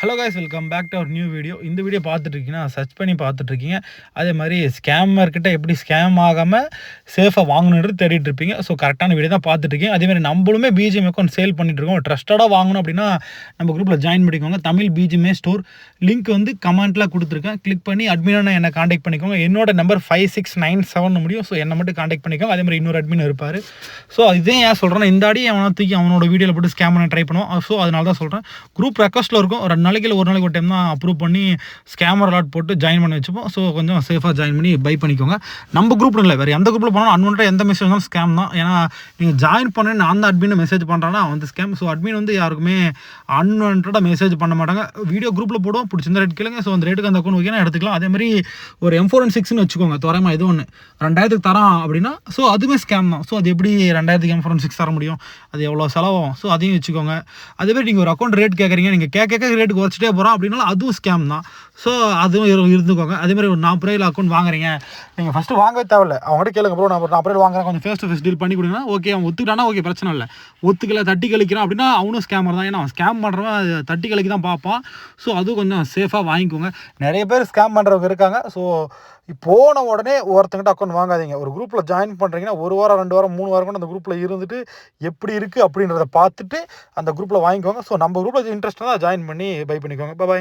Hello guys, welcome back to our new video. இந்த video பார்த்துட்ருக்கீங்கன்னா search பண்ணி பார்த்துட்ருக்கீங்க. அதே மாதிரி ஸ்கேமர்கிட்ட எப்படி ஸ்கேம் ஆகாமல் சேஃபாக வாங்கணுன்றது தேடிட்டு இருப்பீங்க. ஸோ கரெக்டான வீடியோ தான் பார்த்துட்ருக்கீங்க. அதேமாதிரி நம்மளுமே பிஜிஎம் அக்கௌண்ட் சேல் பண்ணிட்டுருக்கோம். ட்ரஸ்டடாக வாங்கணும் அப்படின்னா நம்ம குரூப்பில் ஜாயின் பண்ணிக்கோங்க. தமிழ் பிஜிஎம்ஏ ஸ்டோர் லிங்க் வந்து கமெண்ட்டில் கொடுத்துருக்கேன். கிளிக் பண்ணி அட்மினான என்னை காண்டாக்ட் பண்ணிக்கோங்க. என்னோட நம்பர் 5697 முடியும். ஸோ என்னை மட்டும் காண்டாக்ட் பண்ணிக்கோங்க. அதே மாதிரி இன்னொரு அட்மின் இருப்பார். ஸோ இதே ஏன் சொல்கிறேன்னா, இந்த அடி அவனை தூக்கி அவனோட வீடியோவில் போட்டு ஸ்கேம் பண்ண ட்ரை பண்ணுவோம். ஸோ அதனால தான் சொல்கிறேன். குரூப் ரெக்வஸ்ட்டில் இருக்கும். ஒரு நாளைக்கு ஒரு டைம் தான் அப்ரூவ் பண்ணி ஸ்கேமர் அலாட் போட்டு ஜாயின் பண்ணி வச்சுப்போம். ஸோ கொஞ்சம் சேஃபாக ஜாயின் பண்ணி பை பண்ணிக்கோங்க. நம்ம குரூப்பில் இல்லை, வேறு எந்த குரூப்பில் போனாலும் அன்வான்டா எந்த மெசேஜ் வந்தாலும் ஸ்கேம் தான். ஏன்னா நீங்கள் ஜாயின் பண்ணி நான் தான் அட்மின் மெசேஜ் பண்ணுறான்னா வந்து ஸ்கேம். ஸோ அட்மின் வந்து யாருக்குமே அன்வான்டாக மெசேஜ் பண்ண மாட்டாங்க. வீடியோ குரூப்பில் போடுவோம், பிடிச்சிருந்த ரேட் கேளுங்க. ஸோ அந்த ரேட்டுக்கு அந்த அக்கௌண்ட் ஓகேனா எடுத்துக்கலாம். அதேமாதிரி ஒரு M416 வச்சுக்கோங்க. தோராயமாக இது ஒன்று 2000 தரான் அப்படின்னா ஸோ அதுவுமே ஸ்கேம் தான். ஸோ அது எப்படி 2000 M416 தர முடியும்? அது எவ்வளோ செலவாகும்? ஸோ அதையும் வச்சுக்கோங்க. அதேமாதிரி நீங்கள் ஒரு அக்கௌண்ட் ரேட் கேட்குறீங்க, நீங்கள் கேட்க ரேட்டுக்கு குறைச்சிட்டே போகிறோம் அப்படின்னாலும் அதுவும் ஸ்கேம் தான். ஸோ அதுவும் இருந்துக்கோங்க. அதேமாதிரி ஒரு 40 ரூபாயில் அக்கௌண்ட் வாங்குறீங்க, நீங்கள் ஃபஸ்ட்டு வாங்கவே தேவையில்லை. அவங்ககிட்ட கேளுங்க, ப்ரோ நான் ஒரு 40 ரூபாய் வாங்குறேன், கொஞ்சம் ஃபேஸ் டு ஃபேஸ் டீல் பண்ணி கொடுங்கன்னா ஓகே. அவன் ஒத்துக்கிட்டானா ஓகே, பிரச்சனை இல்லை. ஒத்துக்கலை தட்டி கழிக்கிறான் அப்படின்னா அவனும் ஸ்கேமர் தான். ஏன்னா அவன் ஸ்கேம் பண்ணுறவன் தட்டி கழிக்க தான் பார்ப்பான். ஸோ அதுவும் கொஞ்சம் சேஃபாக வாங்கிக்கோங்க. நிறைய பேர் ஸ்கேம் பண்ணுறவங்க இருக்காங்க. ஸோ போன உடனே ஒருத்தங்கிட்ட அக்கௌண்ட் வாங்காதீங்க. ஒரு குரூப்பில் ஜாயின் பண்ணுறீங்கன்னா 1 வாரம் 2 வாரம் 3 வாரம் கூட அந்த குரூப்பில் இருந்துட்டு எப்படி இருக்குது அப்படின்றத பார்த்துட்டு அந்த குரூப்பில் வாங்கிக்கோங்க. ஸோ நம்ம குரூப்பில் இன்ட்ரெஸ்ட் தான் ஜாயின் பண்ணி பை பண்ணிக்கோங்க. பாய்.